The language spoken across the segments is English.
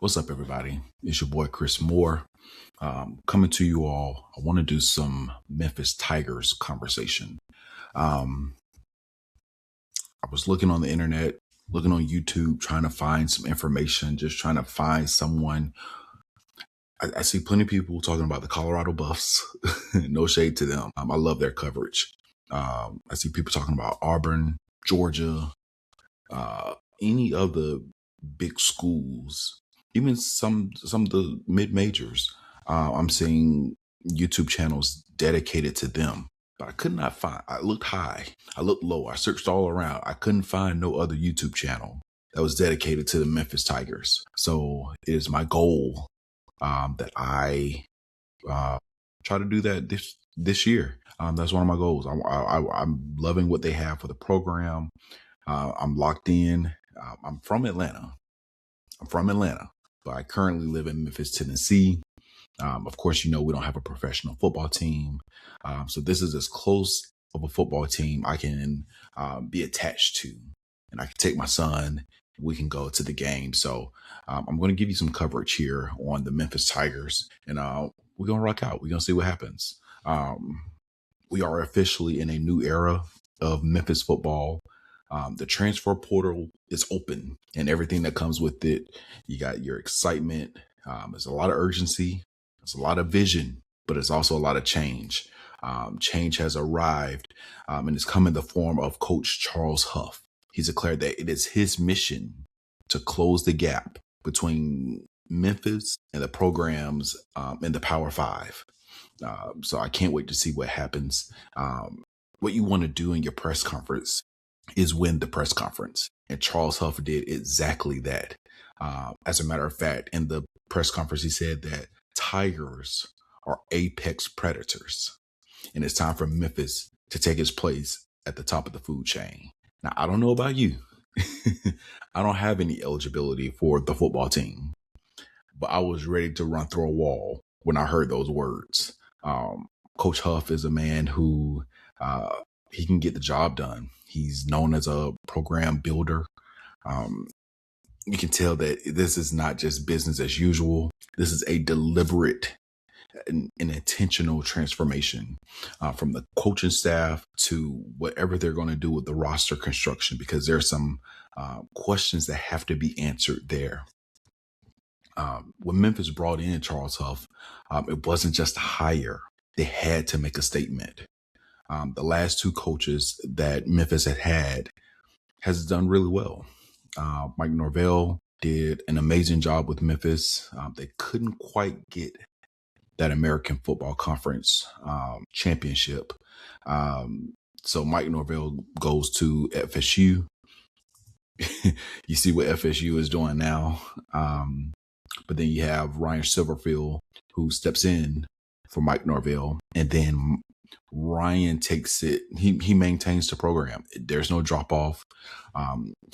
What's up, everybody? It's your boy Chris Moore, coming to you all. I want to do some Memphis Tigers conversation. Um, I was looking on the internet, looking on YouTube, trying to find some information, just trying to find someone. I see plenty of people talking about the Colorado Buffs. No shade to them. I love their coverage. I see people talking about Auburn, Georgia, any of the big schools, even some of the mid majors. I'm seeing YouTube channels dedicated to them, but I could not find. I looked high, I looked low, I searched all around. I couldn't find no other YouTube channel that was dedicated to the Memphis Tigers. So it is my goal that I try to do that this year. That's one of my goals. I'm loving what they have for the program. I'm locked in. I'm from Atlanta. But I currently live in Memphis, Tennessee. Of course, we don't have a professional football team. So this is as close of a football team I can be attached to. And I can take my son. We can go to the game. So I'm going to give you some coverage here on the Memphis Tigers. And we're going to rock out. We're going to see what happens. We are officially in a new era of Memphis football. The transfer portal is open and everything that comes with it. You got your excitement. There's a lot of urgency. There's a lot of vision, but it's also a lot of change. Change has arrived and it's come in the form of Coach Charles Huff. He's declared that it is his mission to close the gap between Memphis and the programs in the Power Five. So I can't wait to see what happens. What you want to do in your press conference is win the press conference. And Charles Huff did exactly that. As a matter of fact, in the press conference, he said that Tigers are apex predators. And it's time for Memphis to take its place at the top of the food chain. Now, I don't know about you. I don't have any eligibility for the football team, but I was ready to run through a wall when I heard those words. Coach Huff is a man who he can get the job done. He's known as a program builder. You can tell that this is not just business as usual. This is a deliberate and intentional transformation from the coaching staff to whatever they're going to do with the roster construction, because there's some questions that have to be answered there. When Memphis brought in Charles Huff, it wasn't just a hire. They had to make a statement. The last two coaches that Memphis had has done really well. Mike Norvell did an amazing job with Memphis. They couldn't quite get that American Football Conference championship. So Mike Norvell goes to FSU. You see what FSU is doing now. But then you have Ryan Silverfield, who steps in for Mike Norvell, and then Ryan takes it. He maintains the program. There's no drop off.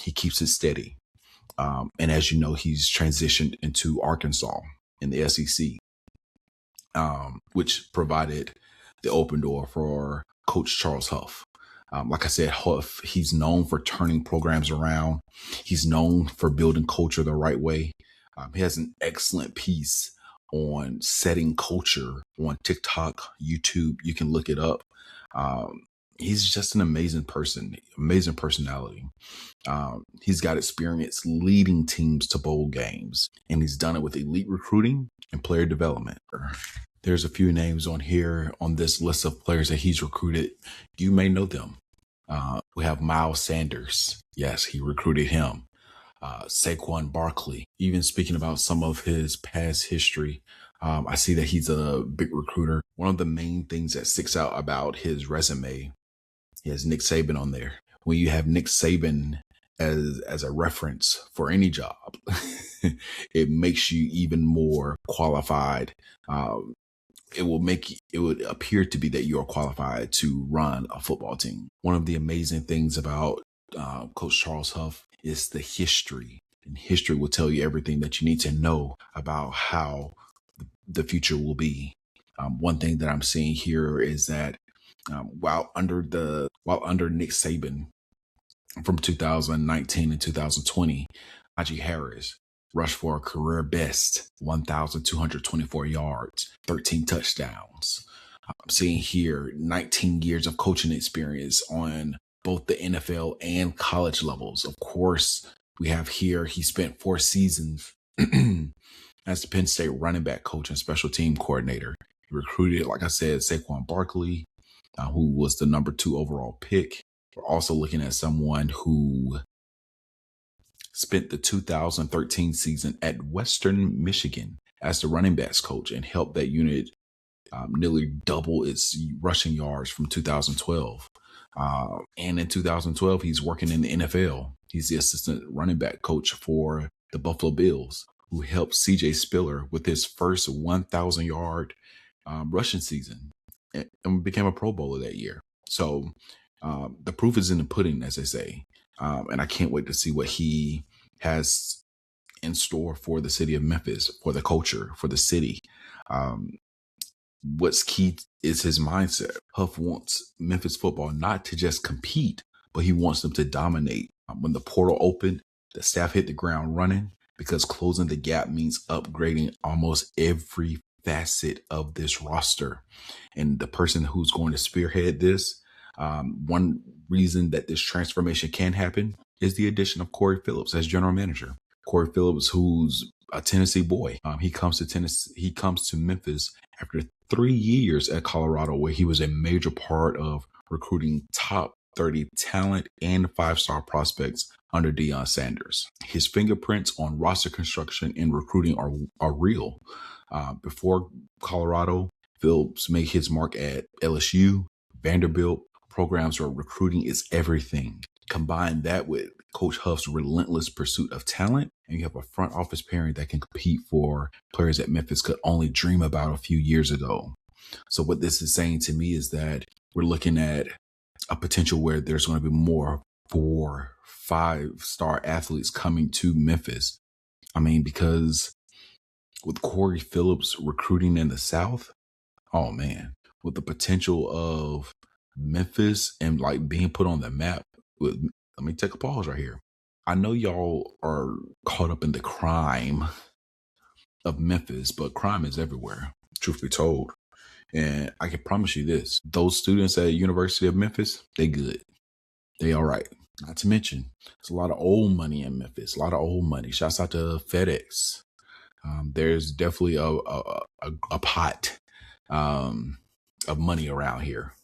He keeps it steady. And as you know, he's transitioned into Arkansas in the SEC, which provided the open door for Coach Charles Huff. Like I said, Huff, he's known for turning programs around. He's known for building culture the right way. He has an excellent piece on setting culture on TikTok, YouTube. You can look it up. He's just an amazing person, amazing personality. He's got experience leading teams to bowl games, and he's done it with elite recruiting and player development. There's a few names on here on this list of players that he's recruited. You may know them. We have Miles Sanders. Yes, he recruited him. Saquon Barkley. Even speaking about some of his past history, I see that he's a big recruiter. One of the main things that sticks out about his resume, he has Nick Saban on there. When you have Nick Saban as a reference for any job, it makes you even more qualified. It would appear to be that you are qualified to run a football team. One of the amazing things about Coach Charles Huff is the history, and history will tell you everything that you need to know about how the future will be. One thing that I'm seeing here is that while under Nick Saban from 2019 and 2020, Najee Harris rushed for a career best 1,224 yards, 13 touchdowns. I'm seeing here 19 years of coaching experience on both the NFL and college levels. Of course, we have here he spent 4 seasons as the Penn State running back coach and special team coordinator. He recruited, like I said, Saquon Barkley, who was the number 2 overall pick. We're also looking at someone who spent the 2013 season at Western Michigan as the running backs coach and helped that unit nearly double its rushing yards from 2012. And in 2012, he's working in the NFL. He's the assistant running back coach for the Buffalo Bills, who helped CJ Spiller with his first 1,000-yard rushing season and became a Pro Bowler that year. So the proof is in the pudding, as they say. And I can't wait to see what he has in store for the city of Memphis, for the culture, for the city. What's key is his mindset. Huff wants Memphis football not to just compete, but he wants them to dominate. When the portal opened, the staff hit the ground running because closing the gap means upgrading almost every facet of this roster. And the person who's going to spearhead this, one reason that this transformation can happen is the addition of Corey Phillips as general manager. Corey Phillips, who's a Tennessee boy. He comes to Tennessee. He comes to Memphis after 3 years at Colorado, where he was a major part of recruiting top 30 talent and 5-star prospects under Deion Sanders. His fingerprints on roster construction and recruiting are real. Before Colorado, Phillips made his mark at LSU, Vanderbilt, programs where recruiting is everything. Combine that with Coach Huff's relentless pursuit of talent, and you have a front office pairing that can compete for players that Memphis could only dream about a few years ago. So what this is saying to me is that we're looking at a potential where there's going to be more 4, 5-star athletes coming to Memphis. I mean, because with Corey Phillips recruiting in the South, oh man, with the potential of Memphis and like being put on the map with, let me take a pause right here. I know y'all are caught up in the crime of Memphis, but crime is everywhere, truth be told. And I can promise you this, those students at University of Memphis, they good. They all right. Not to mention, there's a lot of old money in Memphis, a lot of old money. Shouts out to FedEx. There's definitely a pot of money around here.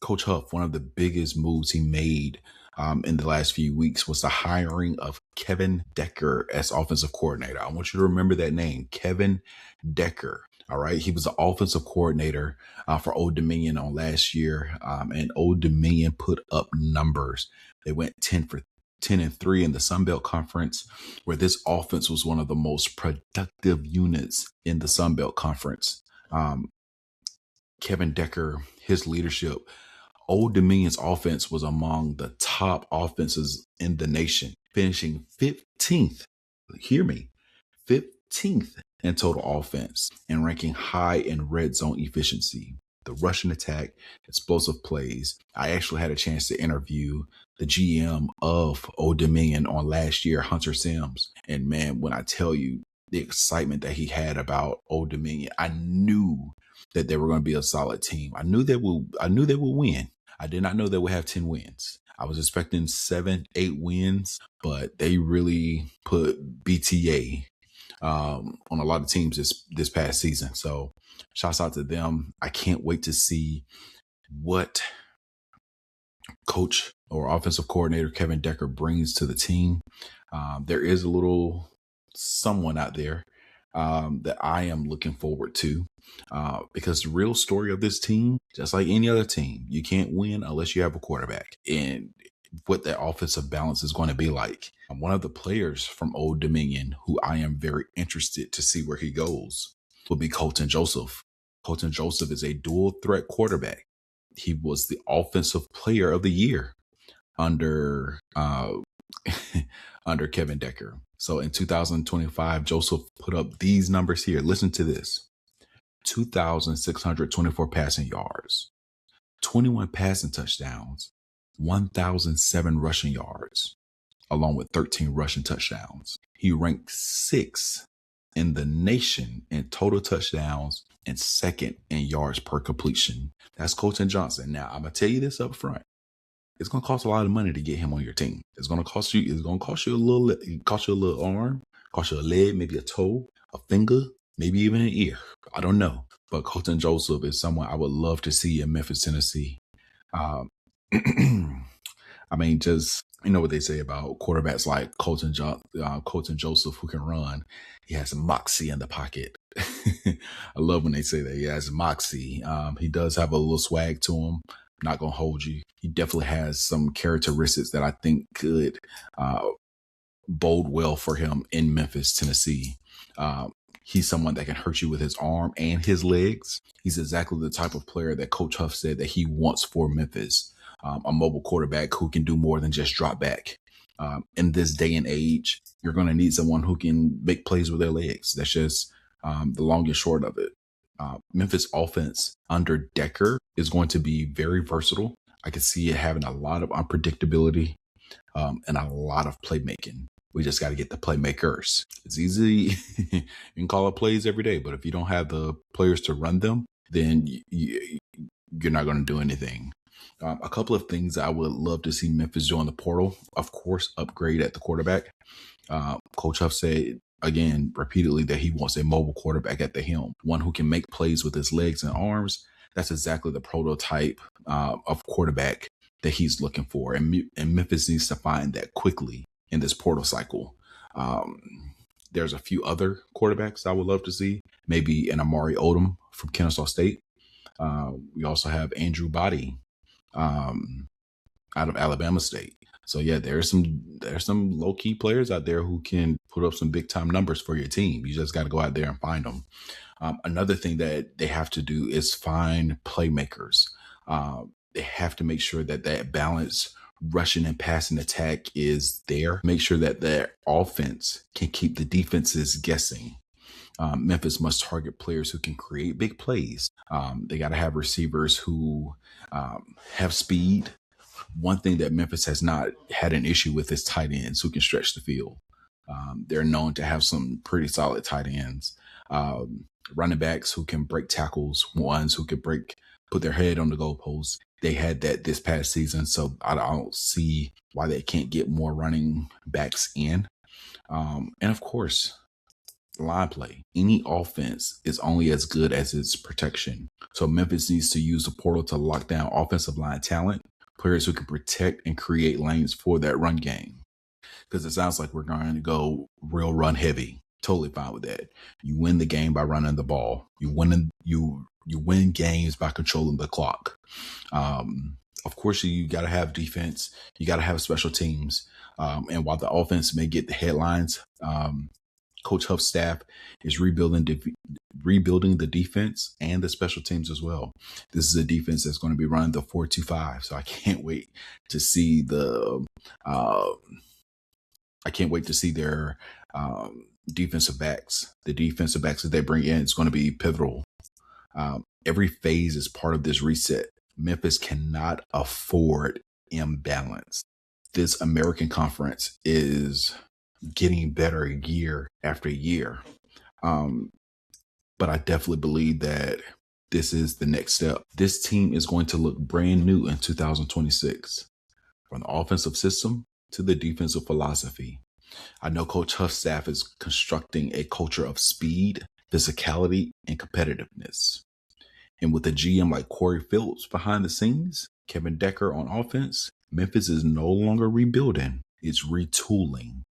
Coach Huff, one of the biggest moves he made in the last few weeks was the hiring of Kevin Decker as offensive coordinator. I want you to remember that name, Kevin Decker. All right. He was the offensive coordinator for Old Dominion on last year. And Old Dominion put up numbers. They went 10-3 in the Sun Belt Conference, where this offense was one of the most productive units in the Sun Belt Conference. Kevin Decker, his leadership, Old Dominion's offense was among the top offenses in the nation, finishing 15th. Hear me, 15th in total offense and ranking high in red zone efficiency. The rushing attack, explosive plays. I actually had a chance to interview the GM of Old Dominion on last year, Hunter Sims. And man, when I tell you the excitement that he had about Old Dominion, I knew that they were going to be a solid team. I knew they would win. I did not know they would have 10 wins. I was expecting 7, 8 wins, but they really put BTA on a lot of teams this past season. So shouts out to them. I can't wait to see what coach or offensive coordinator Kevin Decker brings to the team. There is a little someone out there that I am looking forward to because the real story of this team, just like any other team, you can't win unless you have a quarterback. And what that offensive balance is going to be like. One of the players from Old Dominion who I am very interested to see where he goes will be Colton Joseph. Colton Joseph is a dual threat quarterback. He was the offensive player of the year under Kevin Decker. So in 2025, Joseph put up these numbers here. Listen to this. 2,624 passing yards, 21 passing touchdowns, 1,007 rushing yards, along with 13 rushing touchdowns. He ranked 6th in the nation in total touchdowns and 2nd in yards per completion. That's Colton Johnson. Now, I'm going to tell you this up front. It's going to cost a lot of money to get him on your team. It's going to cost you a little arm, cost you a leg, maybe a toe, a finger, maybe even an ear. I don't know. But Colton Joseph is someone I would love to see in Memphis, Tennessee. Um, I mean, just, you know what they say about quarterbacks like Colton Joseph, who can run. He has moxie in the pocket. I love when they say that. He has moxie. He does have a little swag to him. Not going to hold you. He definitely has some characteristics that I think could bode well for him in Memphis, Tennessee. He's someone that can hurt you with his arm and his legs. He's exactly the type of player that Coach Huff said that he wants for Memphis. A mobile quarterback who can do more than just drop back. In this day and age, you're going to need someone who can make plays with their legs. That's just the long and short of it. Memphis offense under Decker is going to be very versatile. I can see it having a lot of unpredictability and a lot of playmaking. We just got to get the playmakers. It's easy. You can call up plays every day, but if you don't have the players to run them, then you're not going to do anything. A couple of things I would love to see Memphis do on the portal. Of course, upgrade at the quarterback. Coach Huff said, again, repeatedly, that he wants a mobile quarterback at the helm, one who can make plays with his legs and arms. That's exactly the prototype of quarterback that he's looking for. And Memphis needs to find that quickly in this portal cycle. There's a few other quarterbacks I would love to see. Maybe an Amari Odom from Kennesaw State. We also have Andrew Body out of Alabama State. So yeah, there's some low key players out there who can put up some big time numbers for your team. You just got to go out there and find them. Another thing that they have to do is find playmakers. They have to make sure that that balance rushing and passing attack is there. Make sure that their offense can keep the defenses guessing. Memphis must target players who can create big plays. They got to have receivers who have speed. One thing that Memphis has not had an issue with is tight ends who can stretch the field. They're known to have some pretty solid tight ends. Running backs who can break tackles, ones who can put their head on the goalpost. They had that this past season, so I don't see why they can't get more running backs in. And of course, line play. Any offense is only as good as its protection. So Memphis needs to use the portal to lock down offensive line talent, players who can protect and create lanes for that run game. Because it sounds like we're going to go real run heavy. Totally fine with that. You win the game by running the ball. You win games by controlling the clock. Of course, you got to have defense. You got to have special teams. And while the offense may get the headlines, Coach Huff's staff is rebuilding the defense and the special teams as well. This is a defense that's going to be running the 4-2-5. So I can't wait to see their defensive backs. The defensive backs that they bring in is going to be pivotal. Every phase is part of this reset. Memphis cannot afford imbalance. This American Conference is getting better year after year. But I definitely believe that this is the next step. This team is going to look brand new in 2026. From the offensive system to the defensive philosophy. I know Coach Huff's staff is constructing a culture of speed, physicality, and competitiveness. And with a GM like Corey Phillips behind the scenes, Kevin Decker on offense, Memphis is no longer rebuilding, it's retooling.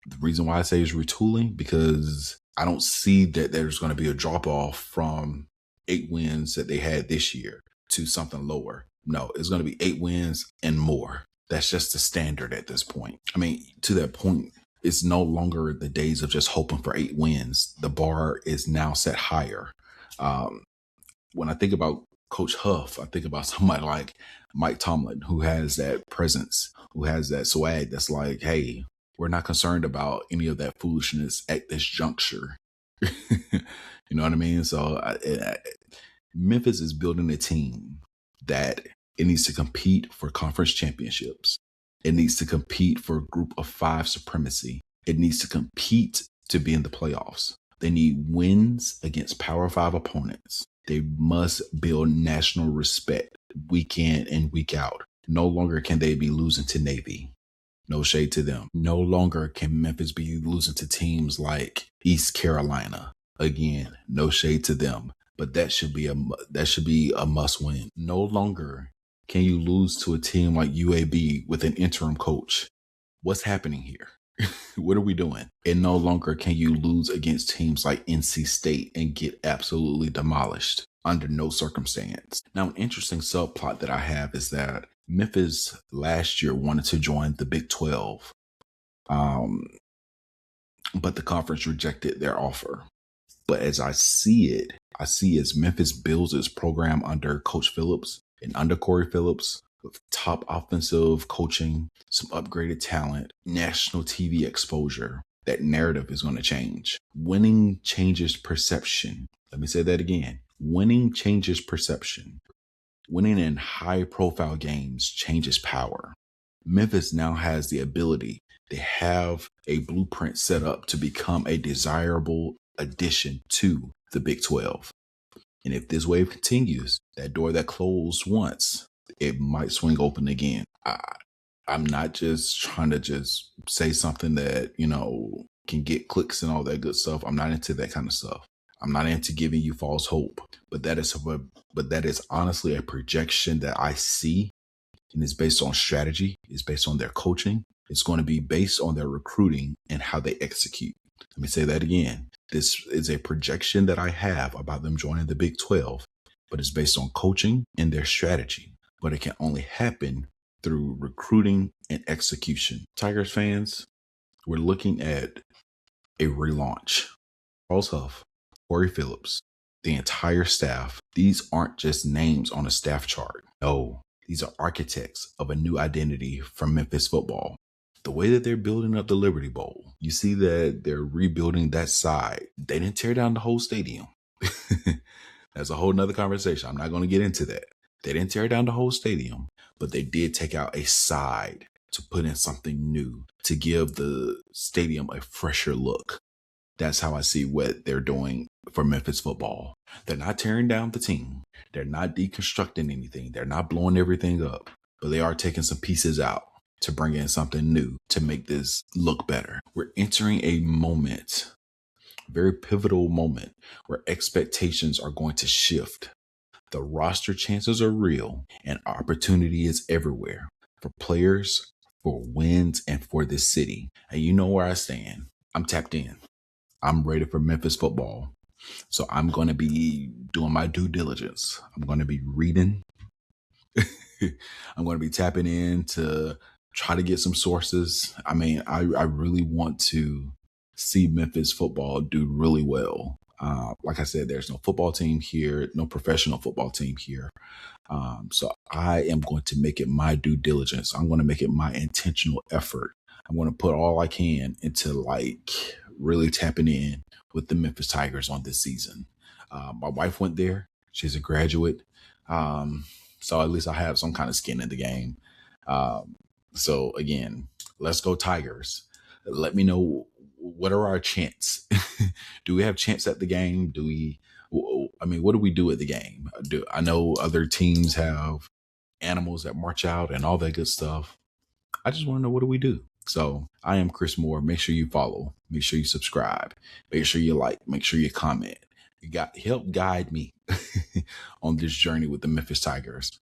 The reason why I say it's retooling, because I don't see that there's going to be a drop off from 8 wins that they had this year to something lower. No, it's going to be 8 wins and more. That's just the standard at this point. I mean, to that point, it's no longer the days of just hoping for 8 wins. The bar is now set higher. When I think about Coach Huff, I think about somebody like Mike Tomlin, who has that presence, who has that swag that's like, hey, we're not concerned about any of that foolishness at this juncture. You know what I mean? So Memphis is building a team that it needs to compete for conference championships. It needs to compete for a group of five supremacy. It needs to compete to be in the playoffs. They need wins against Power Five opponents. They must build national respect week in and week out. No longer can they be losing to Navy. No shade to them. No longer can Memphis be losing to teams like East Carolina. Again, no shade to them, but that should be a must win. No longer can you lose to a team like UAB with an interim coach. What's happening here? What are we doing? And no longer can you lose against teams like NC State and get absolutely demolished under no circumstance. Now, an interesting subplot that I have is that Memphis last year wanted to join the Big 12, but the conference rejected their offer. But as I see as Memphis builds its program under Coach Phillips and under Corey Phillips, with top offensive coaching, some upgraded talent, national TV exposure, that narrative is going to change. Winning changes perception. Let me say that again. Winning changes perception. Winning in high-profile games changes power. Memphis now has the ability to have a blueprint set up to become a desirable addition to the Big 12. And if this wave continues, that door that closed once, it might swing open again. I'm not just trying to just say something that, can get clicks and all that good stuff. I'm not into that kind of stuff. I'm not into giving you false hope, but that is honestly a projection that I see, and it's based on strategy. It's based on their coaching. It's going to be based on their recruiting and how they execute. Let me say that again. This is a projection that I have about them joining the Big 12, but it's based on coaching and their strategy. But it can only happen through recruiting and execution. Tigers fans, we're looking at a relaunch. Charles Huff, Corey Phillips, the entire staff. These aren't just names on a staff chart. No, these are architects of a new identity for Memphis football. The way that they're building up the Liberty Bowl, you see that they're rebuilding that side. They didn't tear down the whole stadium. That's a whole nother conversation. I'm not going to get into that. They didn't tear down the whole stadium, but they did take out a side to put in something new, to give the stadium a fresher look. That's how I see what they're doing for Memphis football. They're not tearing down the team. They're not deconstructing anything. They're not blowing everything up, but they are taking some pieces out to bring in something new to make this look better. We're entering a moment, very pivotal moment, where expectations are going to shift. The roster chances are real and opportunity is everywhere for players, for wins, and for this city. And you know where I stand. I'm tapped in. I'm ready for Memphis football. So I'm going to be doing my due diligence. I'm going to be reading. I'm going to be tapping in to try to get some sources. I mean, I really want to see Memphis football do really well. Like I said, there's no football team here, no professional football team here. So I am going to make it my due diligence. I'm going to make it my intentional effort. I'm going to put all I can into really tapping in with the Memphis Tigers on this season. My wife went there. She's a graduate. So at least I have some kind of skin in the game. So again, let's go Tigers. Let me know, what are our chants? Do we have chants at the game? What do we do at the game? I know other teams have animals that march out and all that good stuff. I just want to know, what do we do? So I am Chris Moore. Make sure you follow. Make sure you subscribe. Make sure you like. Make sure you comment. Help guide me on this journey with the Memphis Tigers.